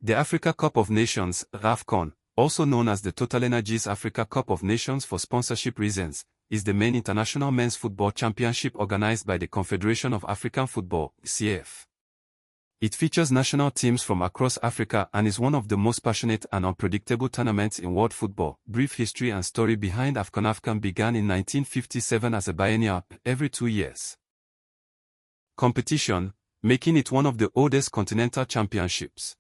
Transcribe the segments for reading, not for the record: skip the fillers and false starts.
The Africa Cup of Nations, AFCON, also known as the TotalEnergies Africa Cup of Nations for sponsorship reasons, is the main international men's football championship organized by the Confederation of African Football, CAF. It features national teams from across Africa and is one of the most passionate and unpredictable tournaments in world football. Brief history and story behind AFCON. AFCON began in 1957 as a biennial, every 2 years. Competition, making it one of the oldest continental championships.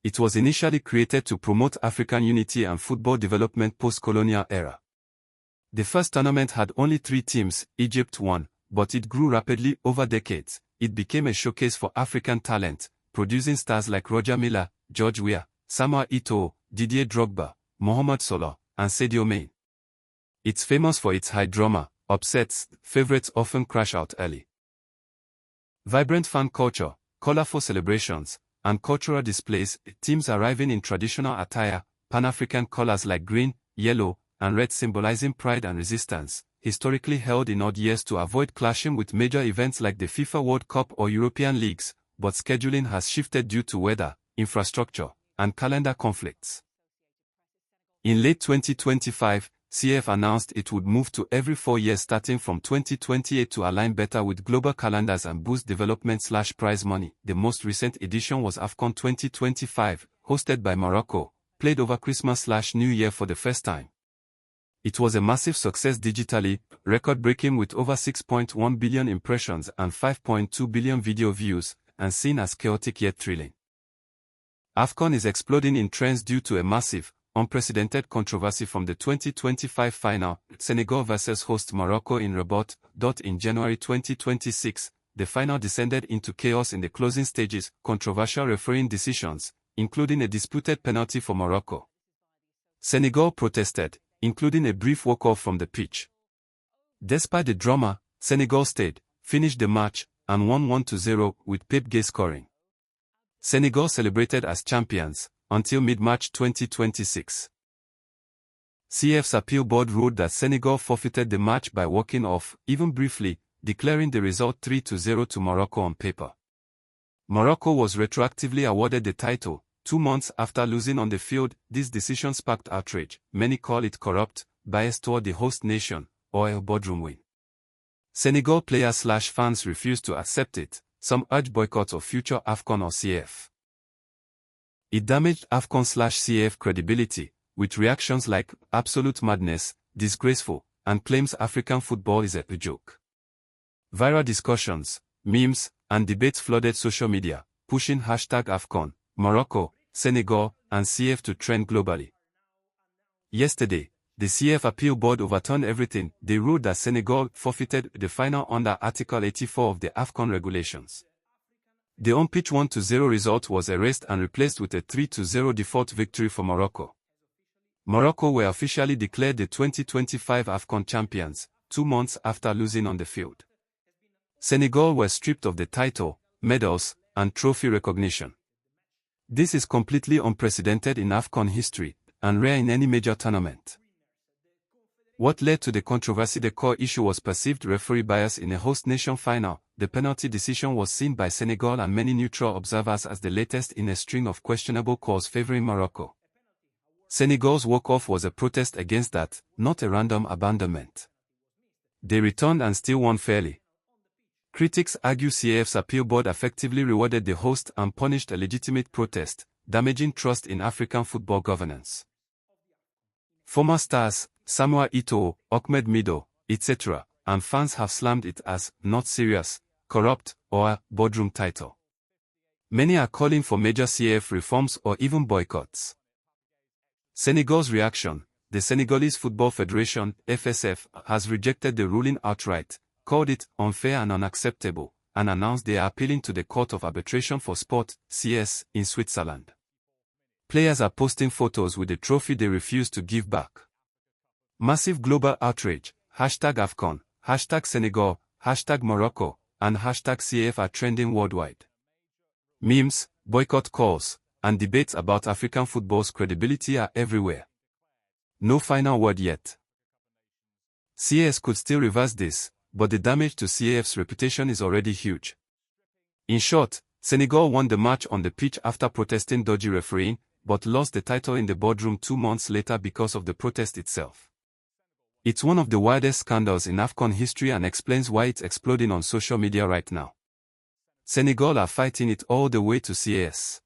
It was initially created to promote African unity and football development post-colonial era. The first tournament had only 3 teams, Egypt won, but it grew rapidly over decades. It became a showcase for African talent, producing stars like Roger Milla, George Weah, Samuel Eto'o, Didier Drogba, Mohamed Salah, and Sadio Mane. It's famous for its high drama, upsets, favorites often crash out early. Vibrant fan culture, colorful celebrations, and cultural displays, teams arriving in traditional attire, Pan-African colors like green, yellow, and red symbolizing pride and resistance, historically held in odd years to avoid clashing with major events like the FIFA World Cup or European leagues, but scheduling has shifted due to weather, infrastructure, and calendar conflicts. In late 2025, CAF announced it would move to every 4 years starting from 2028 to align better with global calendars and boost development/prize money. The most recent edition was AFCON 2025, hosted by Morocco, played over Christmas/New Year for the first time. It was a massive success digitally, record-breaking with over 6.1 billion impressions and 5.2 billion video views, and seen as chaotic yet thrilling. AFCON is exploding in trends due to a massive, unprecedented controversy from the 2025 final, Senegal vs host Morocco in Rabat. In January 2026, the final descended into chaos in the closing stages, controversial refereeing decisions, including a disputed penalty for Morocco. Senegal protested, including a brief walk-off from the pitch. Despite the drama, Senegal stayed, finished the match, and won 1-0 with Pape Gueye scoring. Senegal celebrated as champions, until mid-March 2026. CAF's appeal board ruled that Senegal forfeited the match by walking off, even briefly, declaring the result 3-0 to Morocco on paper. Morocco was retroactively awarded the title, 2 months after losing on the field. This decision sparked outrage. Many call it corrupt, biased toward the host nation, or a boardroom win. Senegal players/fans refused to accept it. Some urge boycott of future AFCON or CAF. It damaged AFCON/CAF credibility, with reactions like absolute madness, disgraceful, and claims African football is a joke. Viral discussions, memes, and debates flooded social media, pushing #AFCON, Morocco, Senegal, and CAF to trend globally. Yesterday, the CAF appeal board overturned everything. They ruled that Senegal forfeited the final under Article 84 of the AFCON regulations. The on-pitch 1-0 result was erased and replaced with a 3-0 default victory for Morocco. Morocco were officially declared the 2025 AFCON champions, 2 months after losing on the field. Senegal were stripped of the title, medals, and trophy recognition. This is completely unprecedented in AFCON history, and rare in any major tournament. What led to the controversy? The core issue was perceived referee bias in a host nation final. The penalty decision was seen by Senegal and many neutral observers as the latest in a string of questionable calls favoring Morocco. Senegal's walk-off was a protest against that, not a random abandonment. They returned and still won fairly. Critics argue CAF's appeal board effectively rewarded the host and punished a legitimate protest, damaging trust in African football governance. Former stars, Samuel Eto'o, Ahmed Mido, etc., and fans have slammed it as not serious, corrupt, or a boardroom title. Many are calling for major CAF reforms or even boycotts. Senegal's reaction: the Senegalese Football Federation, FSF, has rejected the ruling outright, called it unfair and unacceptable, and announced they are appealing to the Court of Arbitration for Sport, CS, in Switzerland. Players are posting photos with the trophy they refuse to give back. Massive global outrage, #AFCON, #Senegal, #Morocco, and #CAF are trending worldwide. Memes, boycott calls, and debates about African football's credibility are everywhere. No final word yet. CAS could still reverse this, but the damage to CAF's reputation is already huge. In short, Senegal won the match on the pitch after protesting dodgy refereeing, but lost the title in the boardroom 2 months later because of the protest itself. It's one of the wildest scandals in AFCON history and explains why it's exploding on social media right now. Senegal are fighting it all the way to CAS.